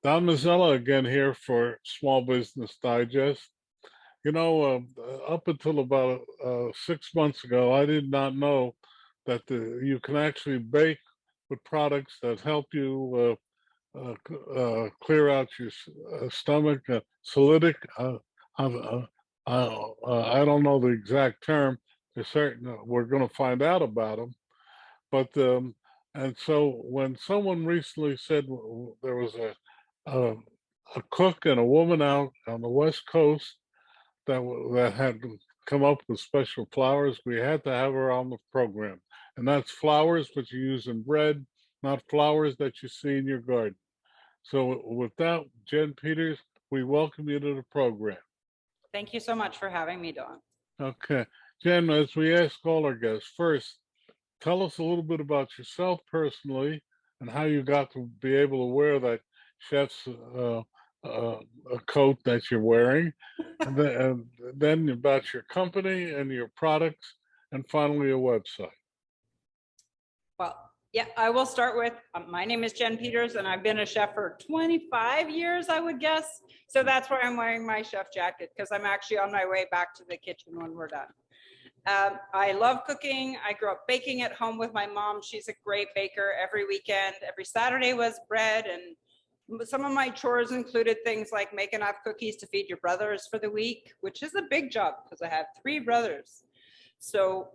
Don Mazzella again here for Small Business Digest. Up until about 6 months ago, I did not know that you can actually bake with products that help you clear out your stomach. Celiac, I don't know the exact term. They're certain we're going to find out about them. But and so when someone recently said there was a a cook and a woman out on the West Coast that had come up with special flours, we had to have her on the program. And that's flours that you use in bread, not flowers that you see in your garden. So with that, Jen Peters, we welcome you to the program. Thank you so much for having me, Dawn. Okay. Jen, as we ask all our guests, first, tell us a little bit about yourself personally and how you got to be able to wear that chef's coat that you're wearing, and then about your company and your products, and finally a website. Well, yeah, I will start with, my name is Jen Peters and I've been a chef for 25 years, I would guess. So that's why I'm wearing my chef jacket, because I'm actually on my way back to the kitchen when we're done. I love cooking. I grew up baking at home with my mom. She's a great baker. Every weekend, every Saturday was bread, and some of my chores included things like make enough cookies to feed your brothers for the week, which is a big job because I have 3 brothers. So,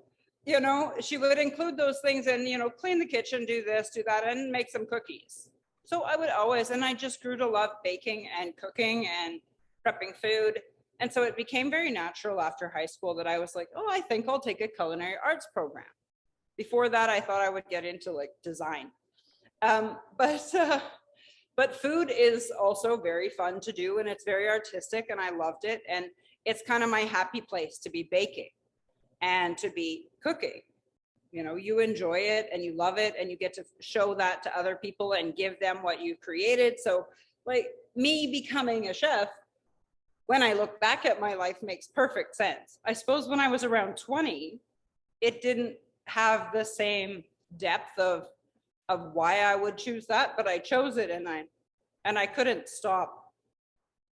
she would include those things and, clean the kitchen, do this, do that, and make some cookies. So I would always, and I just grew to love baking and cooking and prepping food. And so it became very natural after high school that I was like, oh, I think I'll take a culinary arts program. Before that, I thought I would get into like design. But food is also very fun to do, and it's very artistic, and I loved it. And it's kind of my happy place to be baking and to be cooking. You enjoy it and you love it, and you get to show that to other people and give them what you created. So like me becoming a chef, when I look back at my life, makes perfect sense. I suppose when I was around 20, it didn't have the same depth of why I would choose that, but I chose it, and I couldn't stop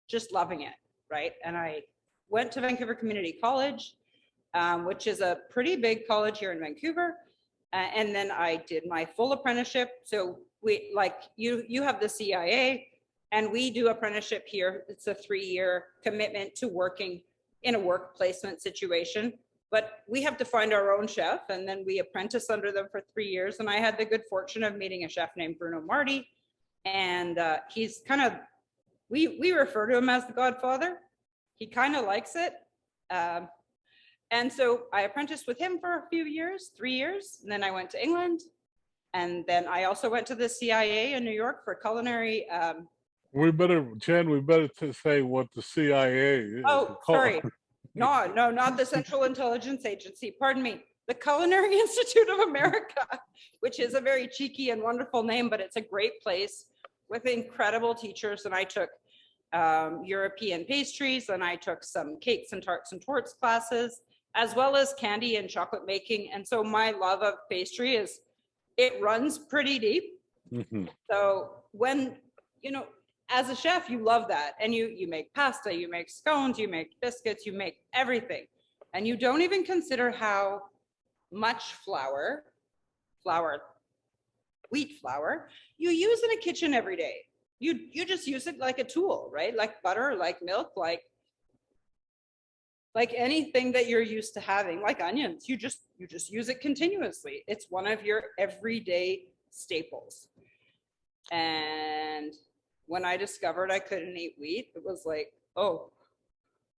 just loving it, right? And I went to Vancouver Community College, which is a pretty big college here in Vancouver. And then I did my full apprenticeship. So we, like you have the CIA, and we do apprenticeship here. It's a 3-year commitment to working in a work placement situation. But we have to find our own chef, and then we apprentice under them for 3 years. And I had the good fortune of meeting a chef named Bruno Marty. And he's kind of, we refer to him as the Godfather. He kind of likes it. And so I apprenticed with him for a few years, 3 years. And then I went to England. And then I also went to the CIA in New York for culinary. Jen, we better to say what the CIA is. Oh, sorry. No, not the Central Intelligence Agency. Pardon me. The Culinary Institute of America, which is a very cheeky and wonderful name, but it's a great place with incredible teachers. And I took European pastries, and I took some cakes and tarts and torts classes, as well as candy and chocolate making. And so my love of pastry it runs pretty deep. Mm-hmm. So when, as a chef, you love that. And you make pasta, you make scones, you make biscuits, you make everything. And you don't even consider how much wheat flour, you use in a kitchen every day. You just use it like a tool, right? Like butter, like milk, like anything that you're used to having, like onions. You just use it continuously. It's one of your everyday staples. And when I discovered I couldn't eat wheat, it was like, oh,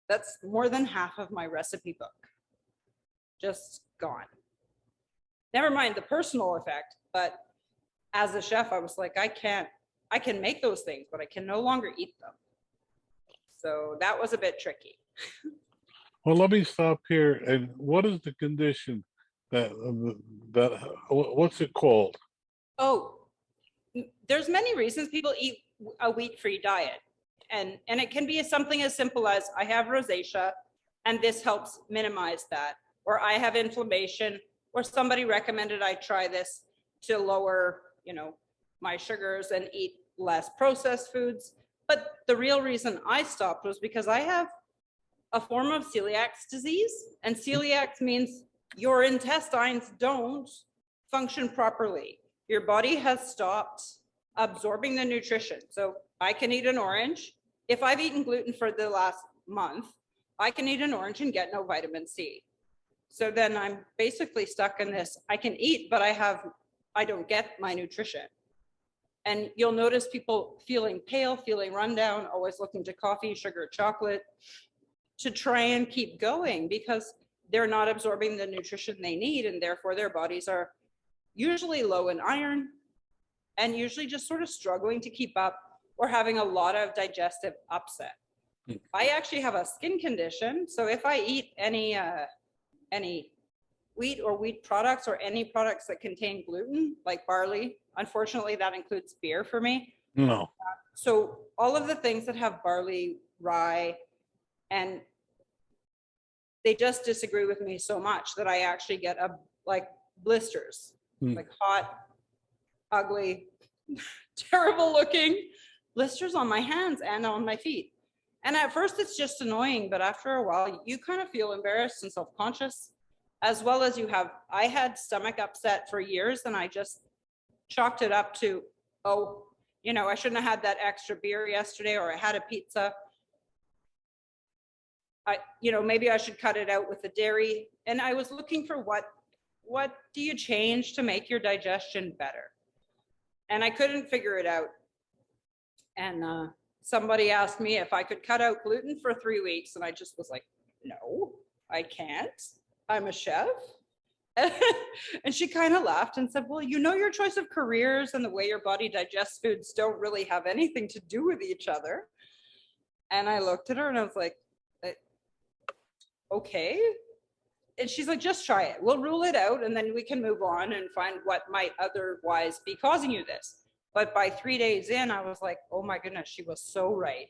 that's more than half of my recipe book. Just gone. Never mind the personal effect, but as a chef, I was like, I can make those things, but I can no longer eat them. So that was a bit tricky. Well, let me stop here. And what is the condition what's it called? Oh, there's many reasons people eat a wheat-free diet. And it can be something as simple as I have rosacea, and this helps minimize that. Or I have inflammation, or somebody recommended I try this to lower, my sugars and eat less processed foods. But the real reason I stopped was because I have a form of celiac disease, and celiac means your intestines don't function properly. Your body has stopped absorbing the nutrition. So I can eat an orange. If I've eaten gluten for the last month, I can eat an orange and get no vitamin C. So then I'm basically stuck in this. I can eat, but I don't get my nutrition. And you'll notice people feeling pale, feeling run down, always looking to coffee, sugar, chocolate to try and keep going because they're not absorbing the nutrition they need. And therefore their bodies are usually low in iron and usually just sort of struggling to keep up or having a lot of digestive upset. I actually have a skin condition. So if I eat any wheat or wheat products or any products that contain gluten, like barley, unfortunately that includes beer for me. No. So all of the things that have barley, rye, and they just disagree with me so much that I actually get like blisters, like hot, ugly, terrible looking blisters on my hands and on my feet. And at first it's just annoying, but after a while you kind of feel embarrassed and self-conscious, as well as I had stomach upset for years and I just chalked it up to, oh, I shouldn't have had that extra beer yesterday, or I had a pizza. Maybe I should cut it out with the dairy. And I was looking for what do you change to make your digestion better? And I couldn't figure it out. And somebody asked me if I could cut out gluten for 3 weeks. And I just was like, no, I can't. I'm a chef. And she kind of laughed and said, well, your choice of careers and the way your body digests foods don't really have anything to do with each other. And I looked at her and I was like, okay. And she's like, just try it. We'll rule it out and then we can move on and find what might otherwise be causing you this. But by 3 days in, I was like, oh my goodness, she was so right.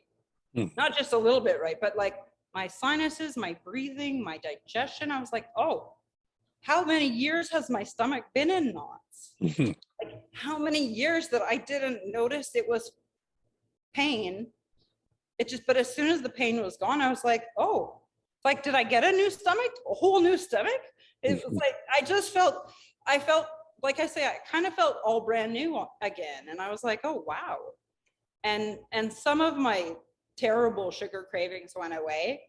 Not just a little bit right, but like my sinuses, my breathing, my digestion. I was like, oh, how many years has my stomach been in knots? Like how many years that I didn't notice it was pain. But as soon as the pain was gone, I was like, oh, like, did I get a new stomach? A whole new stomach? It was like, I felt, like I say, I kind of felt all brand new again. And I was like, oh, wow. And some of my terrible sugar cravings went away.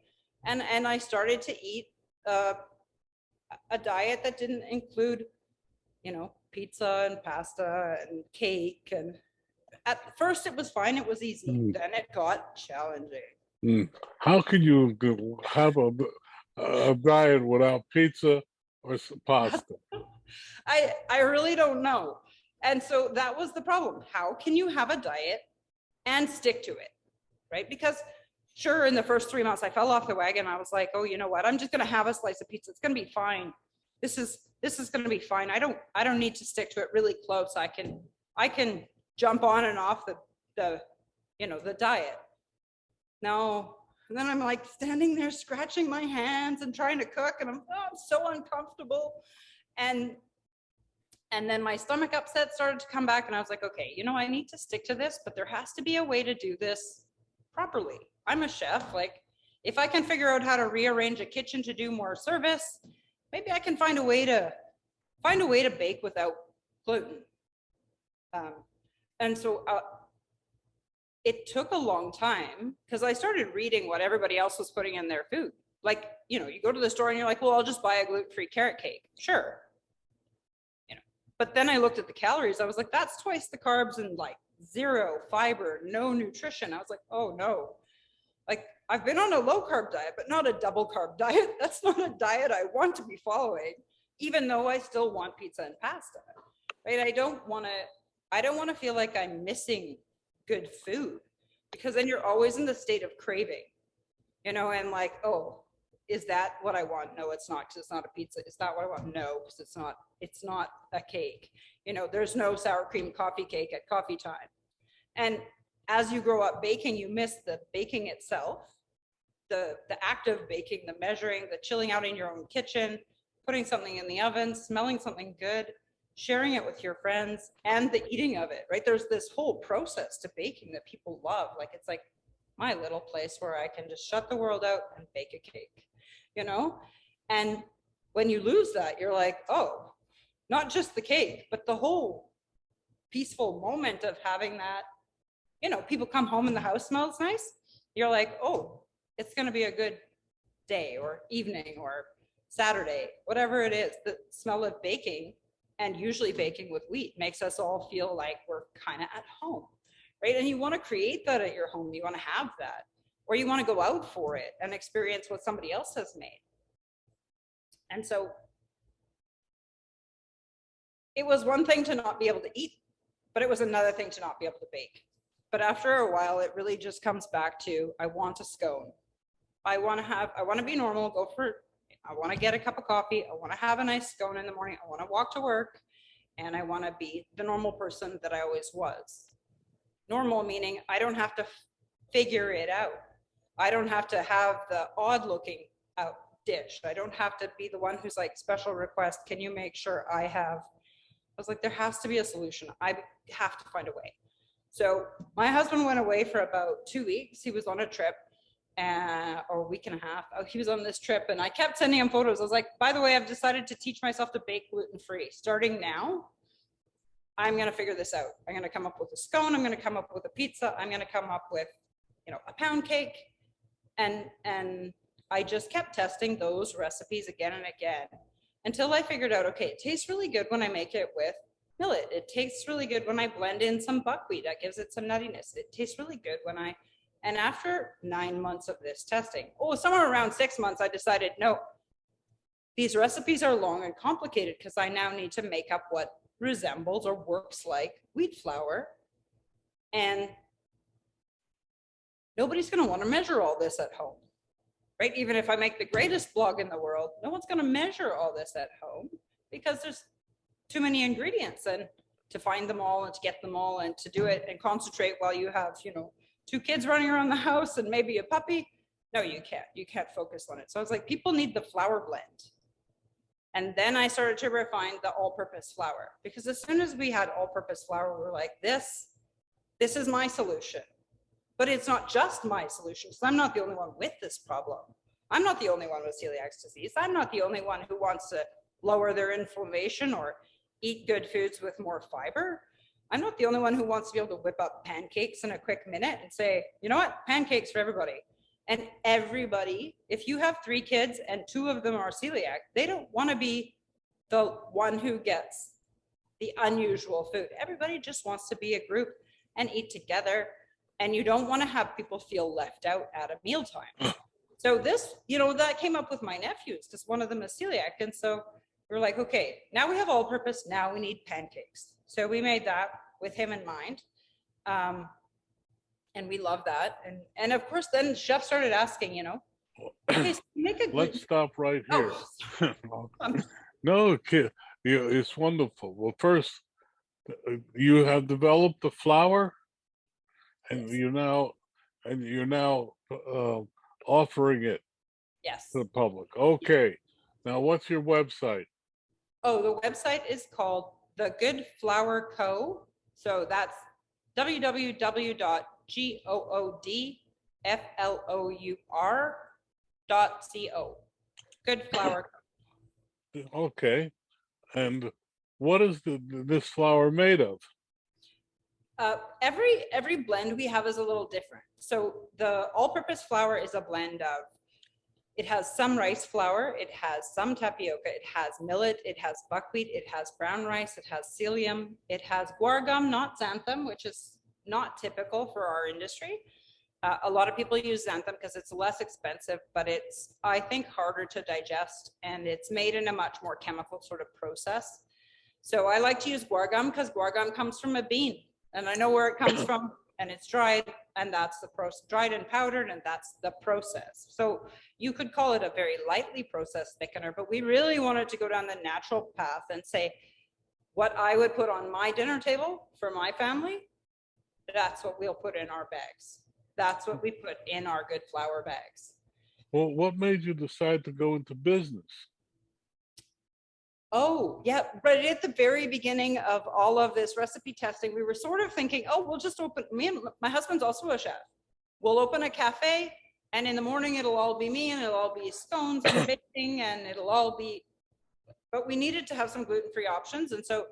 And I started to eat a diet that didn't include, pizza and pasta and cake. And at first it was fine. It was easy. Then it got challenging. How can you have a diet without pizza or pasta? I really don't know. And so that was the problem. How can you have a diet and stick to it, right? Because sure, in the first 3 months, I fell off the wagon. I was like, oh, you know what? I'm just going to have a slice of pizza. It's going to be fine. This is going to be fine. I don't need to stick to it really close. I can jump on and off the diet. No. And then I'm like standing there scratching my hands and trying to cook and I'm so uncomfortable. And then my stomach upset started to come back and I was like, okay, I need to stick to this, but there has to be a way to do this properly. I'm a chef. Like if I can figure out how to rearrange a kitchen to do more service, maybe I can find a way to bake without gluten. And so it took a long time because I started reading what everybody else was putting in their food. Like, you go to the store and you're like, well, I'll just buy a gluten-free carrot cake. Sure. But then I looked at the calories. I was like, that's twice the carbs and like 0 fiber, no nutrition. I was like, oh no. Like I've been on a low carb diet, but not a double carb diet. That's not a diet I want to be following, even though I still want pizza and pasta, right? I don't want to feel like I'm missing good food because then you're always in the state of craving, and like, oh, is that what I want? No, it's not, because it's not a pizza. Is that what I want? No, because it's not a cake. There's no sour cream coffee cake at coffee time. And as you grow up baking, you miss the baking itself, the act of baking, the measuring, the chilling out in your own kitchen, putting something in the oven, smelling something good, sharing it with your friends, and the eating of it, right? There's this whole process to baking that people love. Like, it's like my little place where I can just shut the world out and bake a cake, you know? And when you lose that, you're like, oh, not just the cake, but the whole peaceful moment of having that, you know, people come home and the house smells nice. You're like, oh, it's going to be a good day or evening or Saturday, whatever it is. The smell of baking, and usually baking with wheat, makes us all feel like we're kind of at home, right? And you want to create that at your home. You want to have that, or you want to go out for it and experience what somebody else has made. And so it was one thing to not be able to eat, but it was another thing to not be able to bake. But after a while, it really just comes back to, I want a scone. I want to be normal, I want to get a cup of coffee. I want to have a nice scone in the morning. I want to walk to work, and I want to be the normal person that I always was. Normal meaning I don't have to figure it out. I don't have to have the odd looking out dish. I don't have to be the one who's like, special request, can you make sure I have, I was like, there has to be a solution. I have to find a way. So my husband went away for about 2 weeks. He was on a trip, or a week and a half. Oh, he was on this trip, and I kept sending him photos. I was like, by the way, I've decided to teach myself to bake gluten-free. Starting now, I'm going to figure this out. I'm going to come up with a scone. I'm going to come up with a pizza. I'm going to come up with, you know, a pound cake. And I just kept testing those recipes again and again until I figured out, okay, it tastes really good when I make it with millet. It tastes really good when I blend in some buckwheat. That gives it some nuttiness. It tastes really good when and after 9 months of this testing, somewhere around 6 months, I decided, no, these recipes are long and complicated because I now need to make up what resembles or works like wheat flour. And nobody's going to want to measure all this at home, right? Even if I make the greatest blog in the world, no one's going to measure all this at home because there's too many ingredients, and to find them all and to get them all and to do it and concentrate while you have, you know, 2 kids running around the house and maybe a puppy. No, you can't focus on it. So I was like, people need the flour blend. And then I started to refine the all-purpose flour, because as soon as we had all-purpose flour, we were like, this is my solution. But it's not just my solution, because I'm not the only one with this problem. I'm not the only one with celiac disease. I'm not the only one who wants to lower their inflammation or eat good foods with more fiber. I'm not the only one who wants to be able to whip up pancakes in a quick minute and say, you know what, pancakes for everybody. And everybody, if you have 3 kids and 2 of them are celiac, they don't want to be the one who gets the unusual food. Everybody just wants to be a group and eat together. And you don't want to have people feel left out at a mealtime. So this, you know, that came up with my nephews, because one of them is celiac. And so we're like, okay, now we have all-purpose, now we need pancakes. So we made that with him in mind. And we love that. And of course, then chefs started asking, you know, okay, so make a Let's stop right here. Oh. No, kid, it's wonderful. Well, first, you have developed the flour, and Yes. you're now offering it Yes. to the public. Okay. Now, what's your website? Oh, the website is called The Good Flour Co. So that's www.goodflour.co. Good Flour Co. Okay. And what is this flour made of? Every blend we have is a little different. So the all-purpose flour is a blend of, it has some rice flour, it has some tapioca, it has millet, it has buckwheat, it has brown rice, it has psyllium, it has guar gum, not xanthan, which is not typical for our industry. A lot of people use xanthan because it's less expensive, but it's, I think, harder to digest, and it's made in a much more chemical sort of process. So I like to use guar gum because guar gum comes from a bean, and I know where it comes from, and it's dried, and that's the process, dried and powdered, and that's the process. So you could call it a very lightly processed thickener, but we really wanted to go down the natural path and say, what I would put on my dinner table for my family, that's what we'll put in our bags. That's what we put in our good flour bags. Well, what made you decide to go into business? Oh, yeah. Right at the very beginning of all of this recipe testing, we were sort of thinking, oh, we'll just open, me and my husband's also a chef. We'll open a cafe, and in the morning it'll all be me, and it'll all be scones and baking, and it'll all be, but we needed to have some gluten-free options. And so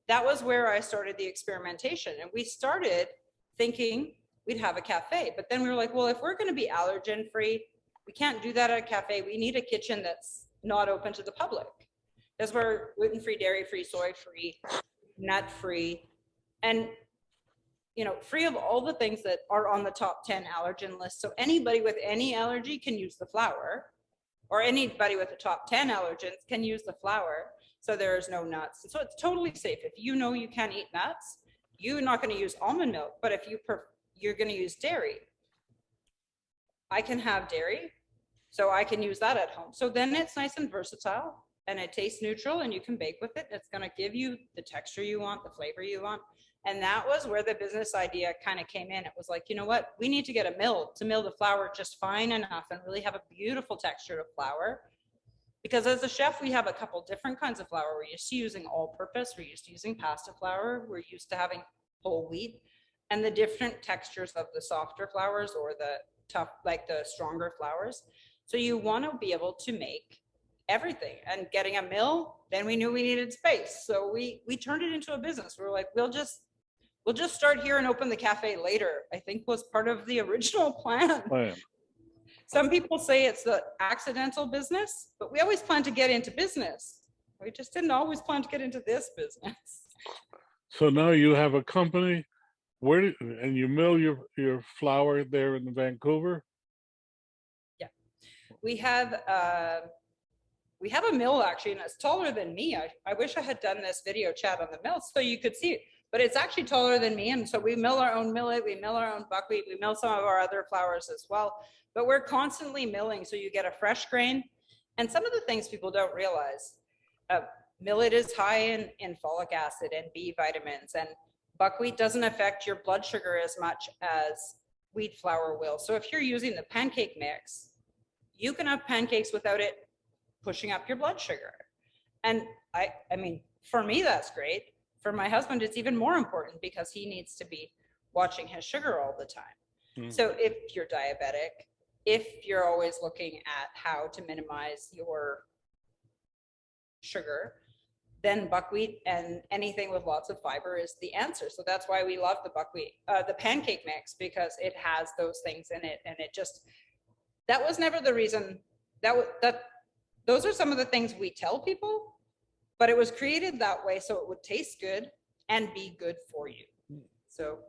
that was where I started the experimentation. And we started thinking we'd have a cafe, but then we were like, well, if we're going to be allergen free, we can't do that at a cafe. We need a kitchen that's not open to the public, because we're gluten-free, dairy-free, soy-free, nut-free, and free of all the things that are on the top 10 allergen list. So anybody with any allergy can use the flour, or anybody with the top 10 allergens can use the flour. So there's no nuts. And so it's totally safe. If you know you can't eat nuts, you're not going to use almond milk, but if you're going to use dairy, I can have dairy, so I can use that at home. So then it's nice and versatile, and it tastes neutral, and you can bake with it. It's going to give you the texture you want, the flavor you want. And that was where the business idea kind of came in. It was like, you know what, we need to get a mill to mill the flour just fine enough and really have a beautiful texture of flour. Because as a chef, we have a couple different kinds of flour. We're used to using all-purpose, we're used to using pasta flour, we're used to having whole wheat, and the different textures of the softer flours or the tough, like the stronger flours. So you want to be able to make everything. And getting a mill, then we knew we needed space. So we turned it into a business. We were like, we'll just start here and open the cafe later, I think was part of the original plan. Some people say it's the accidental business, but we always planned to get into business. We just didn't always plan to get into this business. So now you have a company, and you mill your flour there in Vancouver? Yeah, we have a mill actually, and it's taller than me. I wish I had done this video chat on the mill so you could see it, but it's actually taller than me. And so we mill our own millet, we mill our own buckwheat, we mill some of our other flours as well. But we're constantly milling, so you get a fresh grain. And some of the things people don't realize, millet is high in folic acid and B vitamins, and buckwheat doesn't affect your blood sugar as much as wheat flour will. So if you're using the pancake mix, you can have pancakes without it pushing up your blood sugar. And I mean, for me, that's great. For my husband, it's even more important because he needs to be watching his sugar all the time. So if you're diabetic, if you're always looking at how to minimize your sugar, then buckwheat and anything with lots of fiber is the answer. So that's why we love the buckwheat, the pancake mix, because it has those things in it. And it just, that was never the reason. Those are some of the things we tell people, but it was created that way so it would taste good and be good for you. So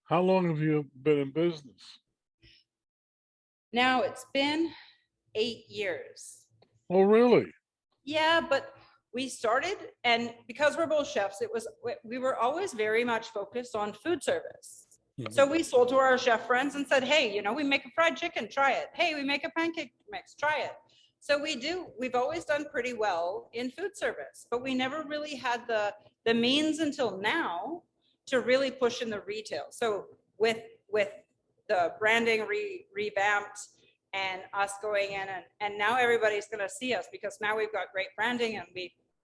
how long have you been in business? Now it's been 8 years. Oh, really? Yeah, but we started, and because we're both chefs, we were always very much focused on food service. So we sold to our chef friends and said, hey, we make a fried chicken, try it. Hey, we make a pancake mix, try it. So we've always done pretty well in food service, but we never really had the means until now to really push in the retail. So with the branding revamped and us going in, and now everybody's going to see us because now we've got great branding, and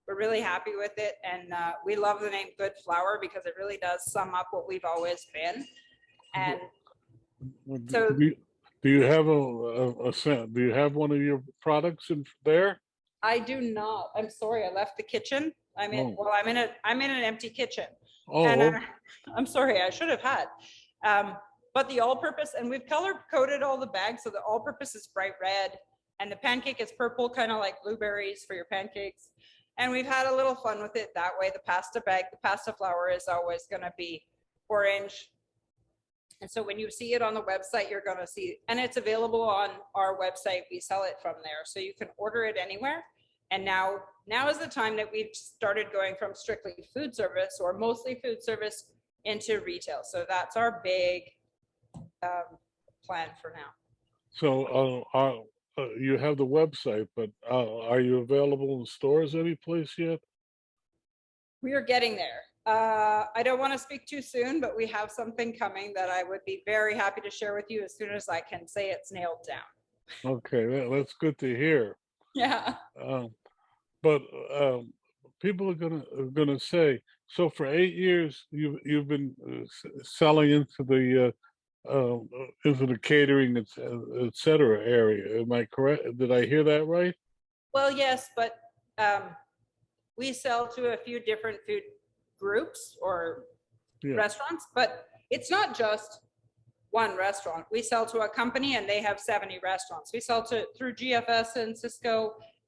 we're really happy with it. And we love the name Good Flour because it really does sum up what we've always been. And so do you have do you have one of your products in there? I do not. I'm sorry, I left the kitchen. I'm in an empty kitchen. Oh, and I'm sorry, I should have had. But the all-purpose, and we've color-coded all the bags, so the all-purpose is bright red, and the pancake is purple, kind of like blueberries for your pancakes. And we've had a little fun with it that way. The pasta bag, the pasta flour is always going to be orange. And so when you see it on the website, you're going to see, and it's available on our website. We sell it from there, so you can order it anywhere. And now is the time that we've started going from strictly food service, or mostly food service, into retail. So that's our big plan for now. So you have the website, but are you available in stores any place yet? We are getting there. I don't want to speak too soon, but we have something coming that I would be very happy to share with you as soon as I can say it's nailed down. Okay, that's good to hear. Yeah. but people are gonna say, so for 8 years you've been selling into the catering, et cetera area. Am I correct? Did I hear that right? Well, yes, but um, we sell to a few different food groups or Yeah. restaurants, but it's not just one restaurant. We sell to a company and they have 70 restaurants. We sell to through GFS and Cisco,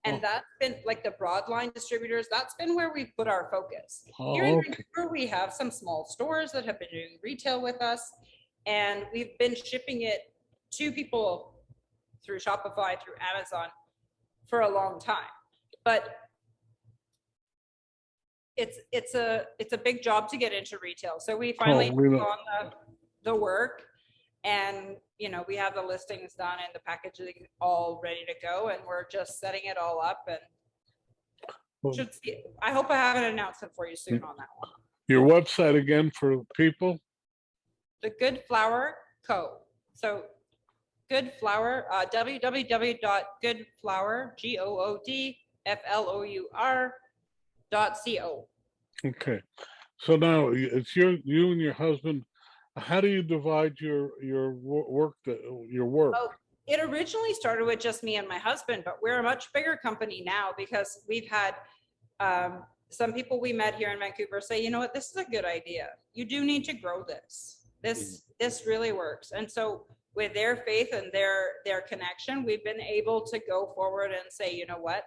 and Oh, that's been like the broadline distributors. That's been where we've put our focus. Here in oh, okay. Vancouver, we have some small stores that have been doing retail with us, and we've been shipping it to people through Shopify, through Amazon for a long time. But it's a big job to get into retail. So we Oh, finally we took know. on the work, and we have the listings done and the packaging all ready to go, and we're just setting it all up, and Well, should see. I hope I have an announcement for you soon on that one. your website again for people? The Good Flour Co. So Good Flour, www.goodflour, GOODFLOUR.co. Okay. So now it's you and your husband. How do you divide your work, your work? Oh, it originally started with just me and my husband, but we're a much bigger company now because we've had some people we met here in Vancouver say, you know what, this is a good idea. You do need to grow this. This really works. And so with their faith and their connection, we've been able to go forward and say, you know what?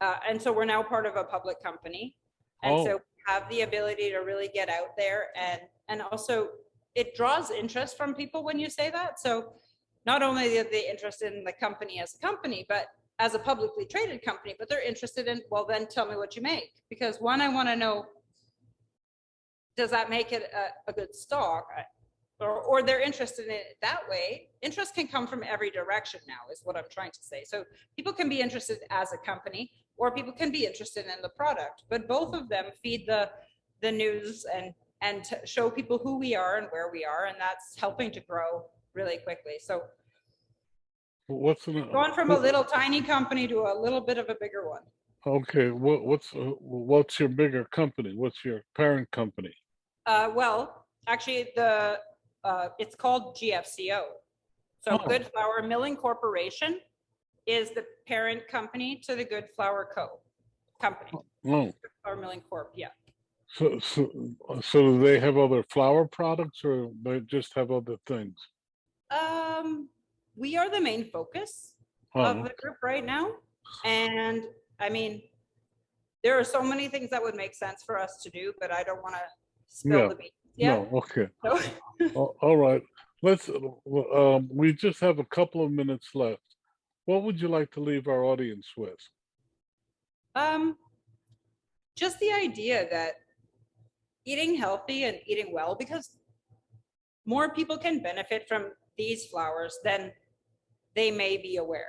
And so we're now part of a public company. And so Oh, we have the ability to really get out there, and also it draws interest from people when you say that. So not only are they interested in the company as a company, but as a publicly traded company, but they're interested in, well, then tell me what you make. Because one, I want to know, does that make it a good stock? Or they're interested in it that way. Interest can come from every direction now, is what I'm trying to say. So people can be interested as a company, or people can be interested in the product, but both of them feed the news and show people who we are and where we are, and that's helping to grow really quickly. So what's going from a little tiny company to a little bit of a bigger one. okay? What's your bigger company? What's your parent company? Well, actually, it's called GFCO. So Oh, Good Flour Milling Corporation is the parent company to the Good Flour Co. company. oh. Good Flour Milling Corp. Yeah. So do they have other flour products, or they just have other things? Um, we are the main focus of Oh, the group right now, and I mean, there are so many things that would make sense for us to do, but I don't want to spill yeah. the beans No, yet. okay. So, All right. Let's. We just have a couple of minutes left. What would you like to leave our audience with? um, just the idea that eating healthy and eating well, because more people can benefit from these flours than they may be aware.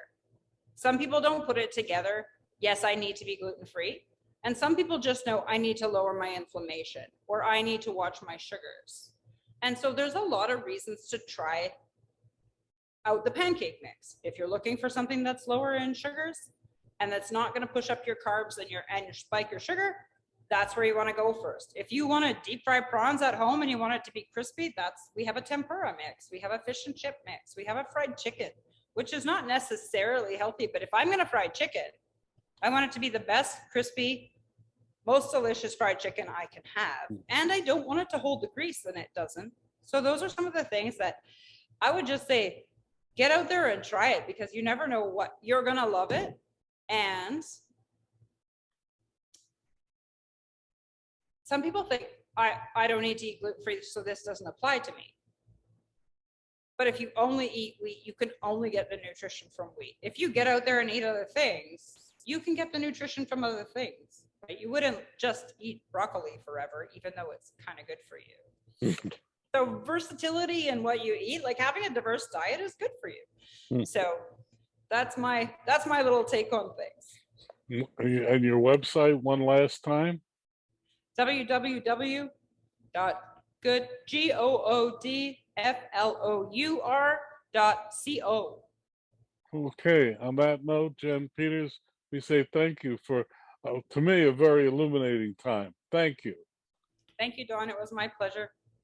Some people don't put it together. Yes, I need to be gluten-free. And some people just know I need to lower my inflammation, or I need to watch my sugars. And so there's a lot of reasons to try out the pancake mix. If you're looking for something that's lower in sugars and that's not going to push up your carbs and your spike your sugar, that's where you want to go first. If you want to deep fry prawns at home and you want it to be crispy, we have a tempura mix, we have a fish and chip mix, we have a fried chicken, which is not necessarily healthy, but if I'm going to fry chicken, I want it to be the best crispy, most delicious fried chicken I can have, and I don't want it to hold the grease, and it doesn't. So those are some of the things that I would just say, get out there and try it, because you never know what you're going to love it. And some people think I don't need to eat gluten-free, so this doesn't apply to me. But if you only eat wheat, you can only get the nutrition from wheat. If you get out there and eat other things, you can get the nutrition from other things. Right? You wouldn't just eat broccoli forever, even though it's kind of good for you. So versatility in what you eat, like having a diverse diet, is good for you. So that's my little take on things. And your website one last time? www.goodflour.co. Okay. On that note, Jen Peters, we say thank you for to me, a very illuminating time. Thank you. Thank you, Dawn. It was my pleasure.